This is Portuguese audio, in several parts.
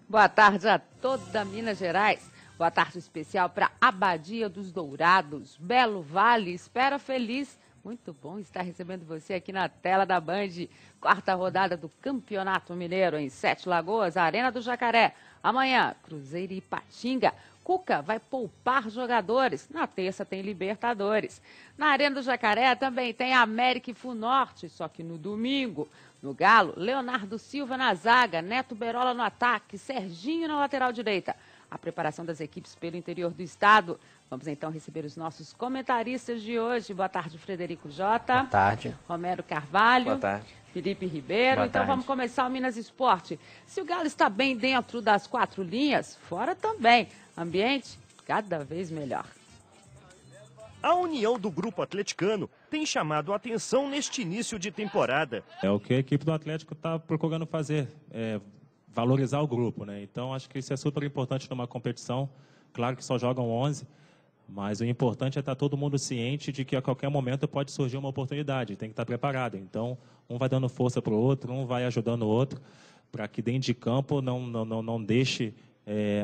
Boa tarde a toda Minas Gerais. Boa tarde especial para Abadia dos Dourados, Belo Vale, Espera Feliz. Muito bom estar recebendo você aqui na tela da Band. Quarta rodada do Campeonato Mineiro em Sete Lagoas, Arena do Jacaré. Amanhã, Cruzeiro e Ipatinga. Cuca vai poupar jogadores. Na terça tem Libertadores. Na Arena do Jacaré também tem América e Funorte, só que no domingo. No Galo, Leonardo Silva na zaga, Neto Berola no ataque, Serginho na lateral direita. A preparação das equipes pelo interior do estado. Vamos então receber os nossos comentaristas de hoje. Boa tarde, Frederico Jota. Boa tarde. Romero Carvalho. Boa tarde. Felipe Ribeiro. Boa então tarde. vamos começar o Minas Esporte. Se o Galo está bem dentro das quatro linhas, fora também. Ambiente cada vez melhor. A união do grupo atleticano tem chamado a atenção neste início de temporada. É o que a equipe do Atlético está procurando fazer, valorizar o grupo, né? Então acho que isso é super importante numa competição. Claro que só jogam 11, mas o importante é estar todo mundo ciente de que a qualquer momento pode surgir uma oportunidade, tem que estar preparado. Então um vai dando força para o outro, um vai ajudando o outro, para que dentro de campo não deixe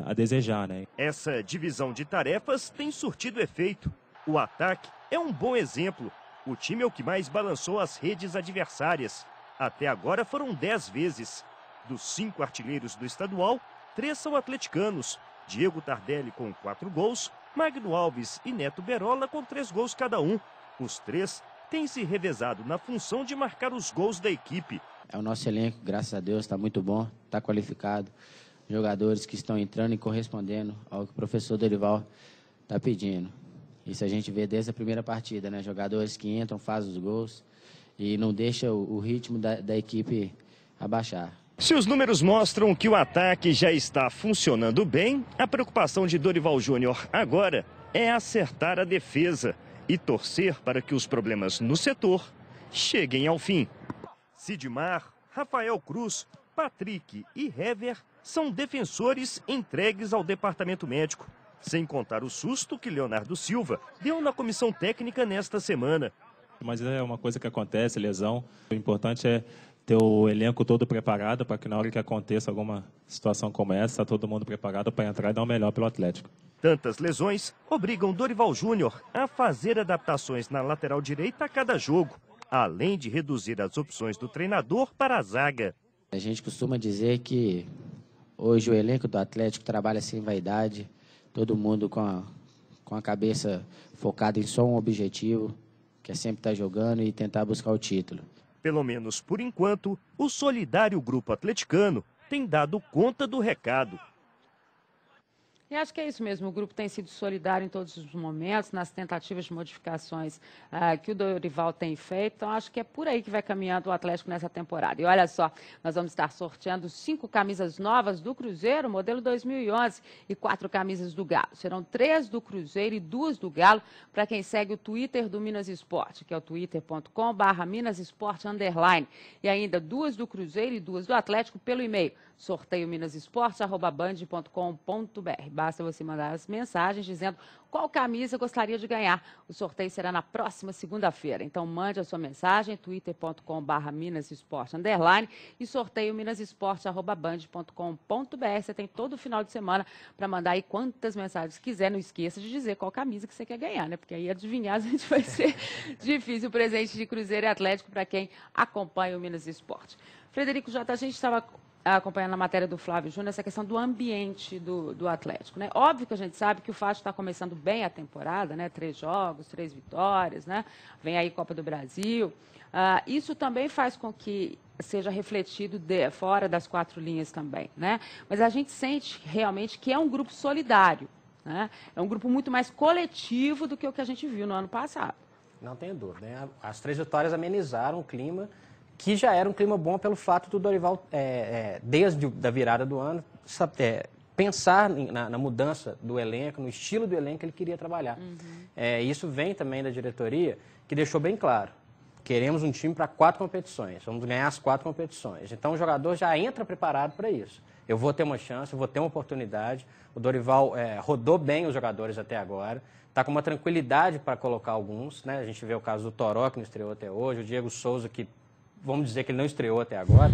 a desejar, né? Essa divisão de tarefas tem surtido efeito. O ataque é um bom exemplo. O time é o que mais balançou as redes adversárias. Até agora foram 10 vezes. Dos 5 artilheiros do estadual, 3 são atleticanos. Diego Tardelli com 4 gols, Magno Alves e Neto Berola com 3 gols cada um. Os 3 têm se revezado na função de marcar os gols da equipe. O nosso elenco, graças a Deus, está muito bom, está qualificado. Jogadores que estão entrando e correspondendo ao que o professor Dorival está pedindo. Isso a gente vê desde a primeira partida, né? Jogadores que entram, fazem os gols e não deixam o ritmo da equipe abaixar. Se os números mostram que o ataque já está funcionando bem, a preocupação de Dorival Júnior agora é acertar a defesa e torcer para que os problemas no setor cheguem ao fim. Sidmar, Rafael Cruz, Patrick e Hever são defensores entregues ao departamento médico. Sem contar o susto que Leonardo Silva deu na comissão técnica nesta semana. Mas é uma coisa que acontece, lesão. O importante é ter o elenco todo preparado para que na hora que aconteça alguma situação como essa, tá todo mundo preparado para entrar e dar o melhor pelo Atlético. Tantas lesões obrigam Dorival Júnior a fazer adaptações na lateral direita a cada jogo, além de reduzir as opções do treinador para a zaga. A gente costuma dizer que hoje o elenco do Atlético trabalha sem vaidade, todo mundo com a cabeça focada em só um objetivo, que é sempre estar jogando e tentar buscar o título. Pelo menos por enquanto, o solidário grupo atleticano tem dado conta do recado. E acho que é isso mesmo, o grupo tem sido solidário em todos os momentos, nas tentativas de modificações que o Dorival tem feito, então acho que é por aí que vai caminhando o Atlético nessa temporada. E olha só, nós vamos estar sorteando 5 camisas novas do Cruzeiro, modelo 2011, e 4 camisas do Galo. Serão 3 do Cruzeiro e 2 do Galo, para quem segue o Twitter do Minas Esporte, que é o twitter.com/minasesporte_. E ainda 2 do Cruzeiro e 2 do Atlético pelo e-mail, sorteio minasesporte@band.com.br. Basta você mandar as mensagens dizendo qual camisa gostaria de ganhar. O sorteio será na próxima segunda-feira. Então mande a sua mensagem, twitter.com/minasesporte_ e sorteio minasesporte@band.com.br. Você tem todo o final de semana para mandar aí quantas mensagens quiser. Não esqueça de dizer qual camisa que você quer ganhar, né? Porque aí adivinhar a gente vai ser difícil. O presente de Cruzeiro e Atlético para quem acompanha o Minas Esporte. Frederico Jota, a gente estava acompanhando a matéria do Flávio Júnior, essa questão do ambiente do Atlético, né? Óbvio que a gente sabe que o Fábio está começando bem a temporada, né? 3 jogos, 3 vitórias, né? Vem aí Copa do Brasil. Isso também faz com que seja refletido fora das 4 linhas também, né? Mas a gente sente realmente que é um grupo solidário, né? É um grupo muito mais coletivo do que o que a gente viu no ano passado. Não tenho dúvida, né? As 3 vitórias amenizaram o clima, que já era um clima bom pelo fato do Dorival, desde a virada do ano, pensar na mudança do elenco, no estilo do elenco que ele queria trabalhar. Isso vem também da diretoria, que deixou bem claro. Queremos um time para 4 competições, vamos ganhar as 4 competições. Então o jogador já entra preparado para isso. Eu vou ter uma chance, eu vou ter uma oportunidade. O Dorival rodou bem os jogadores até agora, está com uma tranquilidade para colocar alguns, né? A gente vê o caso do Toró, que não estreou até hoje, o Diego Souza, que vamos dizer que ele não estreou até agora.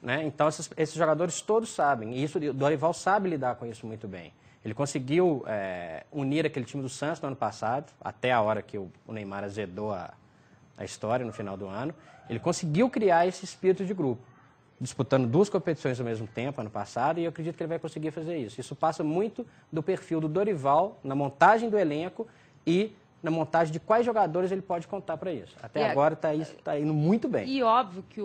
né? Então, esses jogadores todos sabem, e isso, o Dorival sabe lidar com isso muito bem. Ele conseguiu unir aquele time do Santos no ano passado, até a hora que o Neymar azedou a história no final do ano. Ele conseguiu criar esse espírito de grupo, disputando 2 competições ao mesmo tempo, ano passado, e eu acredito que ele vai conseguir fazer isso. Isso passa muito do perfil do Dorival, na montagem do elenco e na montagem de quais jogadores ele pode contar para isso. Até agora está indo muito bem. E óbvio que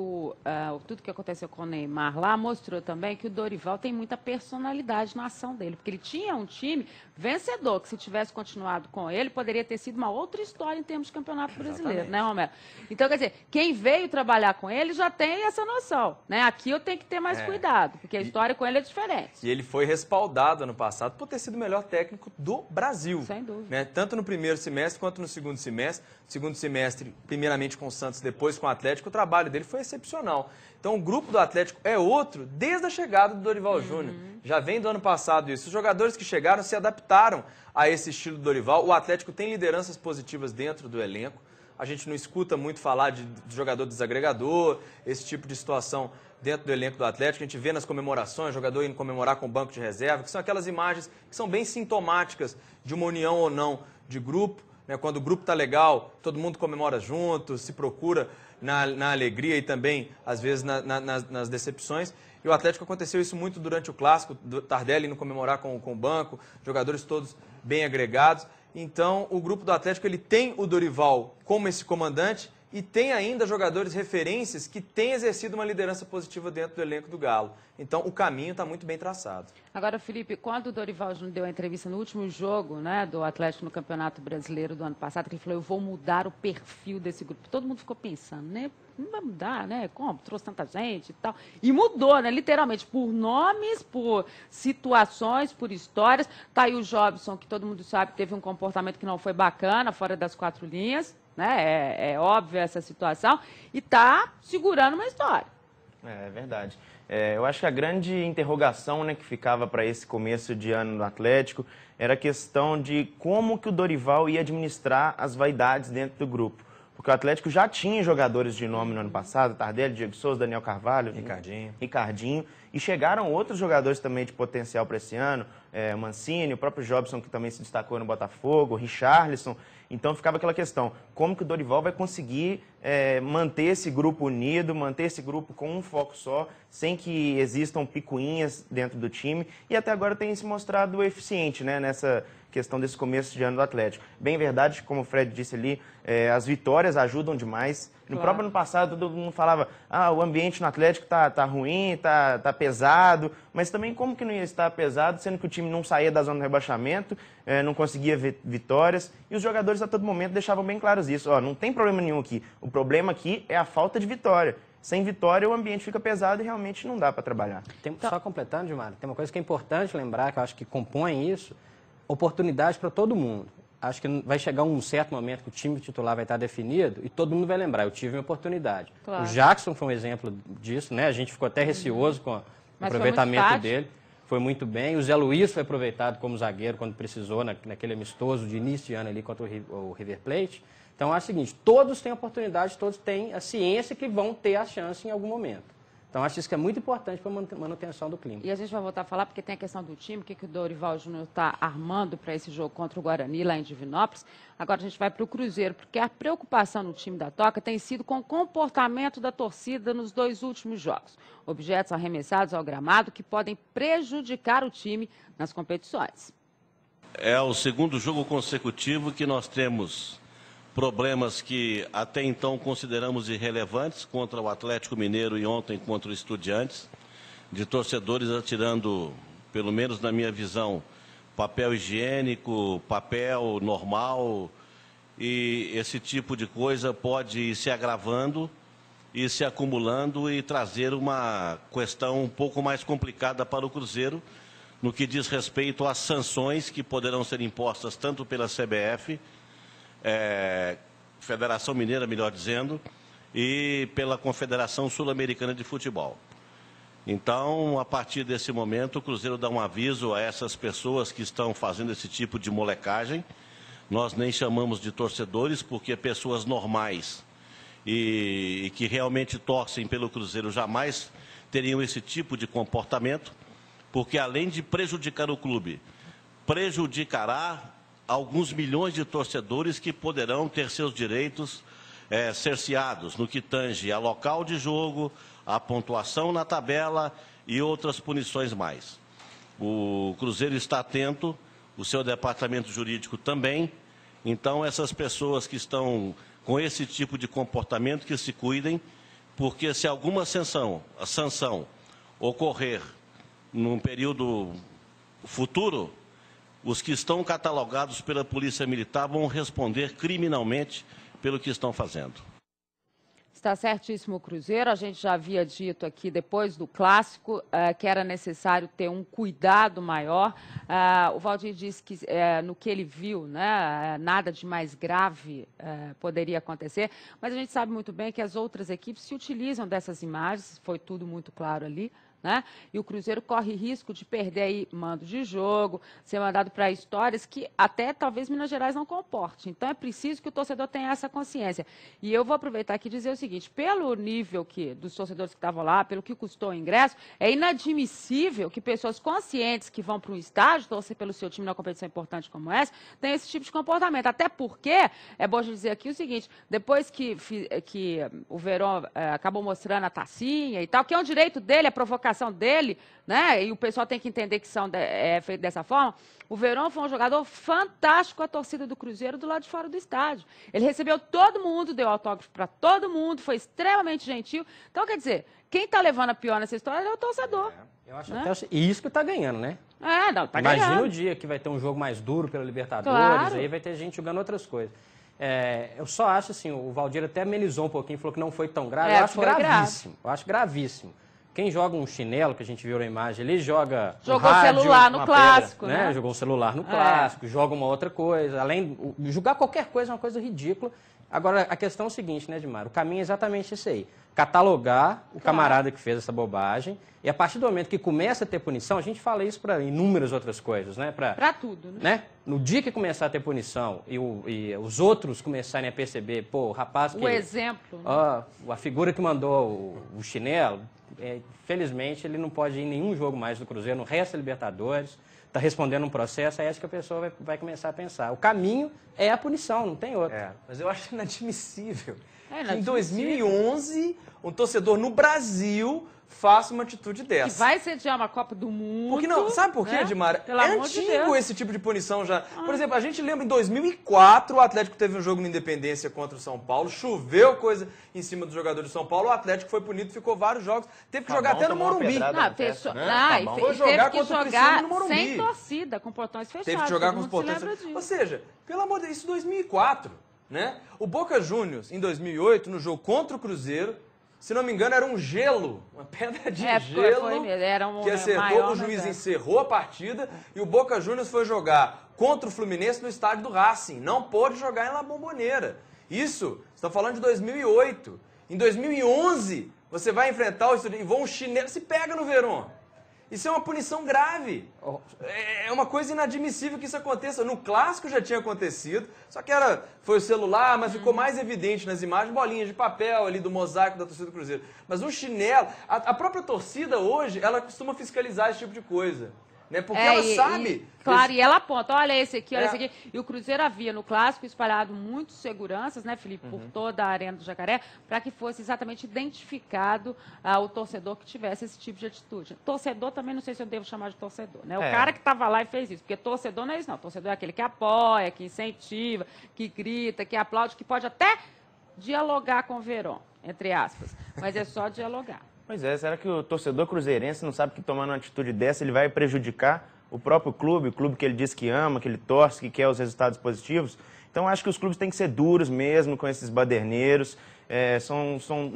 tudo que aconteceu com o Neymar lá mostrou também que o Dorival tem muita personalidade na ação dele, porque ele tinha um time vencedor, que se tivesse continuado com ele, poderia ter sido uma outra história em termos de campeonato brasileiro, né, Romero? Então, quer dizer, quem veio trabalhar com ele já tem essa noção, né? Aqui eu tenho que ter mais cuidado, porque a história com ele é diferente. E ele foi respaldado ano passado por ter sido o melhor técnico do Brasil. Sem dúvida. Né? Tanto no primeiro semestre quanto no segundo semestre. Segundo semestre, primeiramente com o Santos, depois com o Atlético, o trabalho dele foi excepcional. Então, o grupo do Atlético é outro desde a chegada do Dorival Júnior. Já vem do ano passado isso. Os jogadores que chegaram se adaptaram a esse estilo do Dorival. O Atlético tem lideranças positivas dentro do elenco. A gente não escuta muito falar de jogador desagregador, esse tipo de situação dentro do elenco do Atlético. A gente vê nas comemorações, jogador indo comemorar com o banco de reserva, que são aquelas imagens que são bem sintomáticas de uma união ou não de grupo. Né? Quando o grupo está legal, todo mundo comemora junto, se procura na alegria e também, às vezes, nas decepções. E o Atlético aconteceu isso muito durante o Clássico, do Tardelli indo comemorar com o banco, jogadores todos bem agregados. Então, o grupo do Atlético ele tem o Dorival como esse comandante e tem ainda jogadores referências que têm exercido uma liderança positiva dentro do elenco do Galo. Então, o caminho está muito bem traçado. Agora, Felipe, quando o Dorival Júnior deu a entrevista no último jogo, né, do Atlético no Campeonato Brasileiro do ano passado, que ele falou, eu vou mudar o perfil desse grupo. Todo mundo ficou pensando, né? Não vai mudar, né? Como? Trouxe tanta gente e tal. E mudou, né? Literalmente, por nomes, por situações, por histórias. Tá aí o Jobson, que todo mundo sabe que teve um comportamento que não foi bacana, fora das 4 linhas, né? É óbvio essa situação. E tá segurando uma história. É verdade. Eu acho que a grande interrogação, né, que ficava para esse começo de ano no Atlético era a questão de como que o Dorival ia administrar as vaidades dentro do grupo. Porque o Atlético já tinha jogadores de nome no ano passado, Tardelli, Diego Souza, Daniel Carvalho, Ricardinho, e chegaram outros jogadores também de potencial para esse ano, o Mancini, o próprio Jobson, que também se destacou no Botafogo, o Richarlison. Então ficava aquela questão, como que o Dorival vai conseguir manter esse grupo unido, manter esse grupo com um foco só, sem que existam picuinhas dentro do time, e até agora tem se mostrado eficiente, né, nessa questão desse começo de ano do Atlético. Bem verdade, como o Fred disse ali, as vitórias ajudam demais. No próprio ano passado, todo mundo falava, o ambiente no Atlético tá ruim, tá pesado, mas também como que não ia estar pesado, sendo que o time não saía da zona do rebaixamento, não conseguia vitórias, e os jogadores a todo momento deixavam bem claros isso, não tem problema nenhum aqui, o problema aqui é a falta de vitória. Sem vitória, o ambiente fica pesado e realmente não dá para trabalhar. Só completando, Gilmar, tem uma coisa que é importante lembrar, que eu acho que compõe isso, oportunidade para todo mundo. Acho que vai chegar um certo momento que o time titular vai estar definido e todo mundo vai lembrar, eu tive uma oportunidade. Claro. O Jackson foi um exemplo disso, né? A gente ficou até receoso com o aproveitamento dele. Foi muito bem. O Zé Luiz foi aproveitado como zagueiro quando precisou, naquele amistoso de início de ano ali contra o River Plate. Então, é o seguinte, todos têm oportunidade, todos têm a ciência que vão ter a chance em algum momento. Então, acho isso que é muito importante para a manutenção do clima. E a gente vai voltar a falar, porque tem a questão do time, o que o Dorival Júnior está armando para esse jogo contra o Guarani, lá em Divinópolis. Agora a gente vai para o Cruzeiro, porque a preocupação no time da Toca tem sido com o comportamento da torcida nos 2 últimos jogos. Objetos arremessados ao gramado que podem prejudicar o time nas competições. É o segundo jogo consecutivo que nós temos problemas que até então consideramos irrelevantes contra o Atlético Mineiro e ontem contra o Estudiantes, de torcedores atirando, pelo menos na minha visão, papel higiênico, papel normal, e esse tipo de coisa pode ir se agravando e se acumulando e trazer uma questão um pouco mais complicada para o Cruzeiro, no que diz respeito às sanções que poderão ser impostas tanto pela CBF, Federação Mineira, melhor dizendo, e pela Confederação Sul-Americana de Futebol. Então, a partir desse momento, o Cruzeiro dá um aviso a essas pessoas que estão fazendo esse tipo de molecagem. Nós nem chamamos de torcedores, porque pessoas normais e que realmente torcem pelo Cruzeiro jamais teriam esse tipo de comportamento, porque além de prejudicar o clube, prejudicará alguns milhões de torcedores que poderão ter seus direitos cerceados no que tange a local de jogo, a pontuação na tabela e outras punições mais. O Cruzeiro está atento, o seu departamento jurídico também. Então, essas pessoas que estão com esse tipo de comportamento, que se cuidem, porque se alguma sanção ocorrer num período futuro, os que estão catalogados pela Polícia Militar vão responder criminalmente pelo que estão fazendo. Está certíssimo o Cruzeiro. A gente já havia dito aqui, depois do Clássico, que era necessário ter um cuidado maior. O Valdir disse que, no que ele viu, né, nada de mais grave poderia acontecer, mas a gente sabe muito bem que as outras equipes se utilizam dessas imagens, foi tudo muito claro ali. Né? E o Cruzeiro corre risco de perder aí mando de jogo, ser mandado para histórias que até talvez Minas Gerais não comporte. Então é preciso que o torcedor tenha essa consciência. E eu vou aproveitar aqui e dizer o seguinte, pelo nível dos torcedores que estavam lá, pelo que custou o ingresso, é inadmissível que pessoas conscientes que vão para um estádio, torcer pelo seu time numa competição importante como essa, tenham esse tipo de comportamento. Até porque, é bom dizer aqui o seguinte, depois que o Verón acabou mostrando a tacinha e tal, que é um direito dele, a provocação dele, né? E o pessoal tem que entender que é feito dessa forma. O Verón foi um jogador fantástico, a torcida do Cruzeiro do lado de fora do estádio. Ele recebeu todo mundo, deu autógrafo para todo mundo, foi extremamente gentil. Então, quer dizer, quem está levando a pior nessa história é o torcedor. Eu acho até e isso que está ganhando, né? Não, tá ganhando. Imagina o dia que vai ter um jogo mais duro pela Libertadores, claro. Aí vai ter gente jogando outras coisas. Eu só acho assim, o Valdir até amenizou um pouquinho, falou que não foi tão grave. Eu acho gravíssimo. Eu acho gravíssimo. Quem joga um chinelo, que a gente viu na imagem, ele jogou rádio, celular no Clássico, pedra, né? Jogou o celular no Clássico, joga uma outra coisa. Jogar qualquer coisa é uma coisa ridícula. Agora, a questão é o seguinte, né, Edmar? O caminho é exatamente esse aí. Catalogar o camarada que fez essa bobagem. E a partir do momento que começa a ter punição, a gente fala isso para inúmeras outras coisas, né? Para tudo, né? No dia que começar a ter punição e os outros começarem a perceber, pô, o rapaz que... O exemplo. Ó, a figura que mandou o chinelo, felizmente ele não pode ir em nenhum jogo mais do Cruzeiro, no resto da Libertadores, está respondendo um processo, é isso que a pessoa vai começar a pensar. O caminho é a punição, não tem outro. Mas eu acho inadmissível que em 2011 um torcedor no Brasil faça uma atitude dessa. Que vai sediar uma Copa do Mundo. Porque não, sabe por quê, né? Edmar? Pelo É amor de antigo Deus. esse tipo de punição já. Por exemplo, a gente lembra em 2004, o Atlético teve um jogo na Independência contra o São Paulo, choveu coisa em cima do jogador de São Paulo, o Atlético foi punido, ficou vários jogos, teve que jogar até no Morumbi. Foi jogar teve que contra o jogar Criciúma no Morumbi. sem torcida, com portões fechados. Teve que jogar com os portões fechados. Ou seja, pelo amor de Deus, isso em 2004, né? O Boca Juniors, em 2008, no jogo contra o Cruzeiro, se não me engano, era um gelo, uma pedra de gelo que acertou, o juiz encerrou a partida e o Boca Juniors foi jogar contra o Fluminense no estádio do Racing. Não pôde jogar em La Bombonera. Isso, estão falando de 2008. Em 2011, você vai enfrentar o Estudiantes e vão um chinelo, se pega no Verón. Isso é uma punição grave. É uma coisa inadmissível que isso aconteça. No Clássico já tinha acontecido, só que foi o celular, mas ficou mais evidente nas imagens, bolinhas de papel ali do mosaico da torcida do Cruzeiro. Mas um chinelo, a própria torcida hoje, ela costuma fiscalizar esse tipo de coisa. Né? Porque ela sabe... Claro, e ela aponta, olha esse aqui, olha esse aqui. E o Cruzeiro havia no Clássico espalhado muitos seguranças, né, Felipe, por toda a Arena do Jacaré, para que fosse exatamente identificado o torcedor que tivesse esse tipo de atitude. Torcedor também, não sei se eu devo chamar de torcedor, né? O cara que estava lá e fez isso, porque torcedor não é isso, não. Torcedor é aquele que apoia, que incentiva, que grita, que aplaude, que pode até dialogar com o Verón, entre aspas, mas é só dialogar. Pois é, será que o torcedor cruzeirense não sabe que tomando uma atitude dessa ele vai prejudicar o próprio clube, o clube que ele diz que ama, que ele torce, que quer os resultados positivos? Então acho que os clubes têm que ser duros mesmo com esses baderneiros,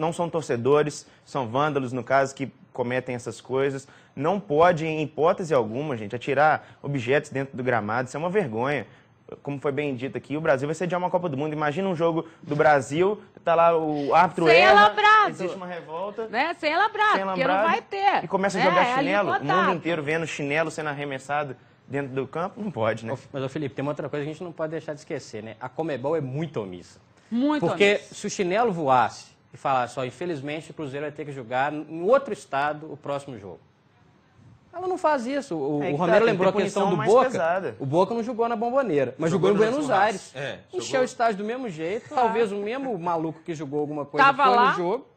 não são torcedores, são vândalos, no caso, que cometem essas coisas. Não pode, em hipótese alguma, gente, atirar objetos dentro do gramado, isso é uma vergonha. Como foi bem dito aqui, o Brasil vai sediar uma Copa do Mundo. Imagina um jogo do Brasil, tá lá o árbitro erra, existe uma revolta. Né? Sem alambrado, porque não vai ter. E começa a jogar chinelo, o mundo inteiro vendo chinelo sendo arremessado dentro do campo, não pode, né? Mas, Felipe, tem uma outra coisa que a gente não pode deixar de esquecer, né? A Conmebol é muito omissa. Muito Porque omissa. Se o chinelo voasse e falar só, infelizmente o Cruzeiro vai ter que jogar em outro estado o próximo jogo. Ela não faz isso. O Romero lembrou a questão do Boca. Pesada. O Boca não jogou na Bombonera, mas jogou em Buenos Aires. Encheu jogou. o estádio do mesmo jeito. Talvez o mesmo maluco que jogou alguma coisa foi lá. no jogo.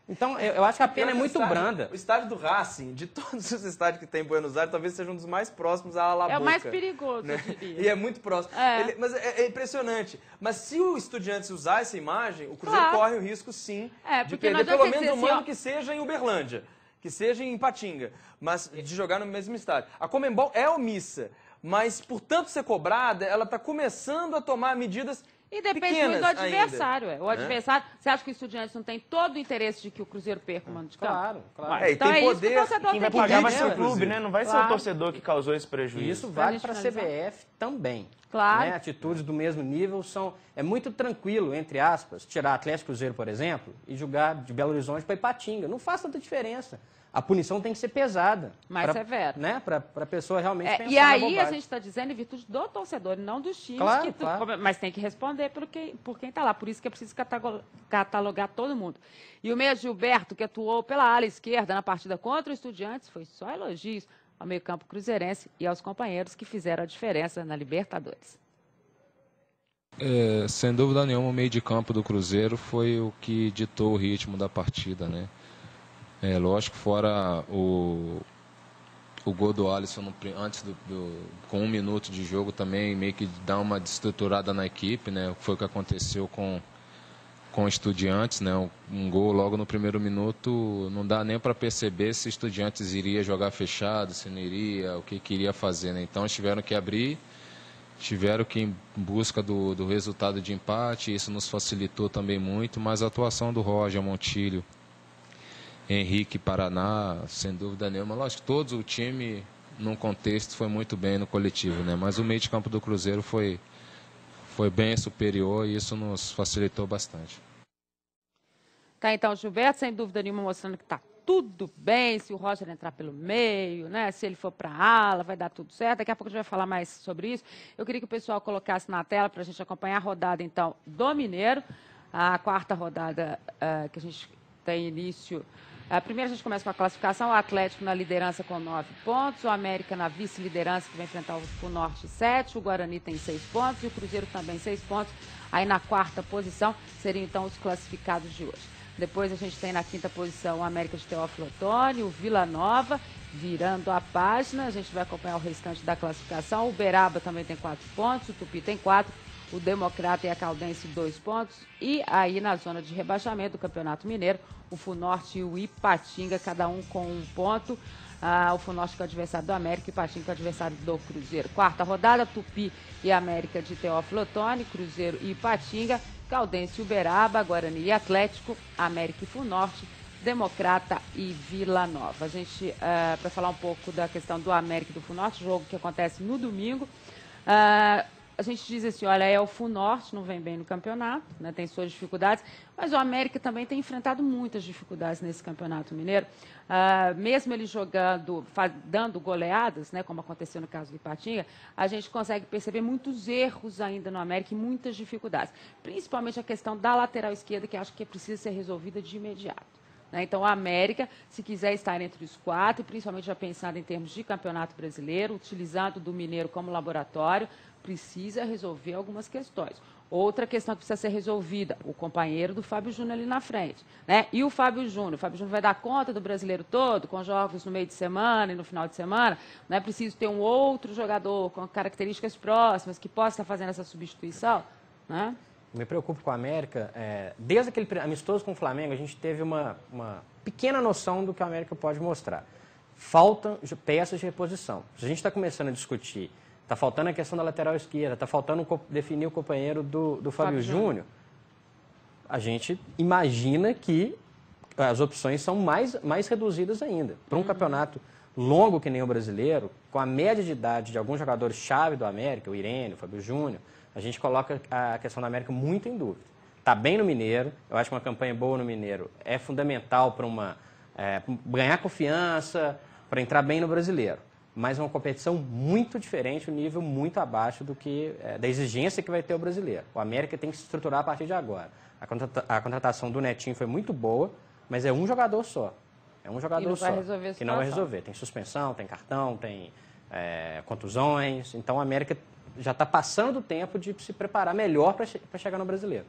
Então, eu acho que a pena é muito branda. O estádio do Racing, de todos os estádios que tem em Buenos Aires, talvez seja um dos mais próximos à La Boca. É o mais perigoso, né? eu diria. E é muito próximo. Mas é impressionante. Mas se o Estudiantes usar essa imagem, o Cruzeiro corre o risco, sim, de perder pelo menos um mando que seja em Uberlândia, que seja em Ipatinga, mas de jogar no mesmo estádio. A Conmebol é omissa, mas por tanto ser cobrada, ela está começando a tomar medidas e depende muito do adversário. O adversário, você acha que o Estudiantes não tem todo o interesse de que o Cruzeiro perca o mando de campo? Claro. Então tem poder, isso que o torcedor quem vai tem que pagar vai entender. ser o clube, né? Não vai ser o torcedor que causou esse prejuízo. E isso vale para a CBF também. Claro. Né? Atitudes do mesmo nível são... É muito tranquilo, entre aspas, tirar Atlético Cruzeiro, por exemplo, e jogar de Belo Horizonte para Ipatinga. Não faz tanta diferença. A punição tem que ser pesada. Mais severa. Né? Para a pessoa realmente pensar e aí a gente está dizendo em virtude do torcedor, não dos times. Claro, Mas tem que responder por quem está lá. Por isso que é preciso catalogar todo mundo. E o meia Gilberto, que atuou pela ala esquerda na partida contra o Estudiantes, foi só elogios ao meio-campo cruzeirense e aos companheiros que fizeram a diferença na Libertadores. Sem dúvida nenhuma, o meio de campo do Cruzeiro foi o que ditou o ritmo da partida, né? Lógico, fora o gol do Alisson antes com 1 minuto de jogo também meio que dá uma desestruturada na equipe, né? Foi o que aconteceu com o Estudiantes, né? Um gol logo no primeiro minuto, não dá nem para perceber se Estudiantes iria jogar fechado, se não iria, o que queria fazer, né? Então tiveram que abrir, tiveram que ir em busca do resultado de empate, isso nos facilitou também muito, mas a atuação do Roger, Montilho, Henrique, Paraná, sem dúvida nenhuma. Lógico, todo o time, num contexto, foi muito bem no coletivo, né? Mas o meio de campo do Cruzeiro foi bem superior e isso nos facilitou bastante. Tá, então, Gilberto, sem dúvida nenhuma, mostrando que está tudo bem, se o Roger entrar pelo meio, né? Se ele for para a ala, vai dar tudo certo. Daqui a pouco a gente vai falar mais sobre isso. Eu queria que o pessoal colocasse na tela para a gente acompanhar a rodada, então, do Mineiro. A quarta rodada que a gente tem início... Primeiro a gente começa com a classificação, o Atlético na liderança com 9 pontos, o América na vice-liderança que vai enfrentar o Norte 7, o Guarani tem 6 pontos e o Cruzeiro também 6 pontos. Aí na quarta posição seriam então os classificados de hoje. Depois a gente tem na quinta posição o América de Teófilo Otoni, o Vila Nova, virando a página, a gente vai acompanhar o restante da classificação. O Uberaba também tem 4 pontos, o Tupi tem 4, o Democrata e a Caldense 2 pontos. E aí na zona de rebaixamento do Campeonato Mineiro, o Funorte e o Ipatinga, cada um com 1 ponto. O Funorte que é o adversário do América e o Ipatinga que é o adversário do Cruzeiro. Quarta rodada, Tupi e América de Teófilo Otoni, Cruzeiro e Ipatinga, Caldense e Uberaba, Guarani e Atlético, América e Funorte, Democrata e Vila Nova. A gente, para falar um pouco da questão do América e do Funorte, jogo que acontece no domingo, a gente diz assim, olha, o Funorte não vem bem no campeonato, né, tem suas dificuldades, mas o América também tem enfrentado muitas dificuldades nesse campeonato mineiro. Mesmo ele jogando, dando goleadas, né, como aconteceu no caso do Ipatinga, a gente consegue perceber muitos erros ainda no América e muitas dificuldades. Principalmente a questão da lateral esquerda, que acho que precisa ser resolvida de imediato. Então, a América, se quiser estar entre os 4, principalmente já pensando em termos de campeonato brasileiro, utilizando do Mineiro como laboratório, precisa resolver algumas questões. Outra questão que precisa ser resolvida, o companheiro do Fábio Júnior ali na frente, né? E o Fábio Júnior vai dar conta do brasileiro todo, com jogos no meio de semana e no final de semana, não é preciso ter um outro jogador com características próximas que possa estar fazendo essa substituição, né? Me preocupo com a América. Desde aquele amistoso com o Flamengo, a gente teve uma pequena noção do que a América pode mostrar. Faltam peças de reposição. Se a gente está começando a discutir, está faltando a questão da lateral esquerda, está faltando definir o companheiro do Fábio Júnior, a gente imagina que as opções são mais reduzidas ainda. Para um campeonato longo que nem o brasileiro, com a média de idade de alguns jogadores-chave do América, o Irene, o Fábio Júnior, a gente coloca a questão da América muito em dúvida. Está bem no Mineiro, eu acho que uma campanha boa no Mineiro é fundamental para ganhar confiança, para entrar bem no brasileiro. mas uma competição muito diferente, um nível muito abaixo do que da exigência que vai ter o brasileiro. O América tem que se estruturar a partir de agora. A contratação do Netinho foi muito boa, mas é um jogador só. É um jogador só. Que não vai resolver. Tem suspensão, tem cartão, tem contusões. Então, o América já está passando o tempo de se preparar melhor para chegar no brasileiro.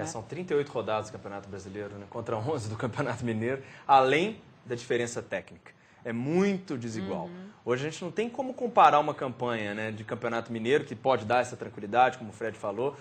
São 38 rodadas do Campeonato Brasileiro, né, contra 11 do Campeonato Mineiro, além da diferença técnica. É muito desigual. Hoje a gente não tem como comparar uma campanha, né, de Campeonato Mineiro, que pode dar essa tranquilidade, como o Fred falou.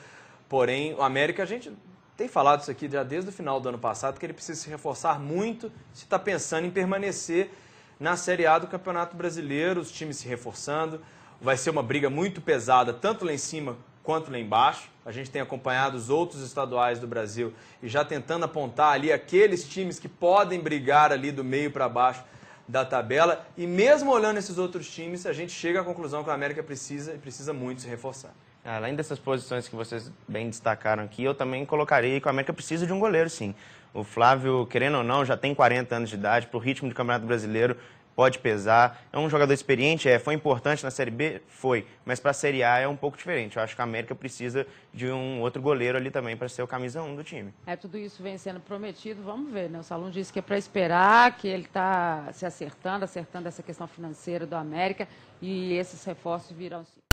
Porém, o América, a gente tem falado isso aqui já desde o final do ano passado, que ele precisa se reforçar muito se está pensando em permanecer na Série A do Campeonato Brasileiro, os times se reforçando. Vai ser uma briga muito pesada, tanto lá em cima quanto lá embaixo. A gente tem acompanhado os outros estaduais do Brasil e já tentando apontar ali aqueles times que podem brigar ali do meio para baixo da tabela. E mesmo olhando esses outros times, a gente chega à conclusão que o América precisa muito se reforçar. Além dessas posições que vocês bem destacaram aqui, eu também colocaria que o América precisa de um goleiro, sim. O Flávio, querendo ou não, já tem 40 anos de idade, para o ritmo do Campeonato Brasileiro pode pesar. É um jogador experiente, foi importante na Série B? Foi, mas para a Série A é um pouco diferente. Eu acho que a América precisa de um outro goleiro ali também para ser o camisa 1 do time. Tudo isso vem sendo prometido, vamos ver, né? O Salum disse que é para esperar, que ele está se acertando essa questão financeira do América e esses reforços virão sim.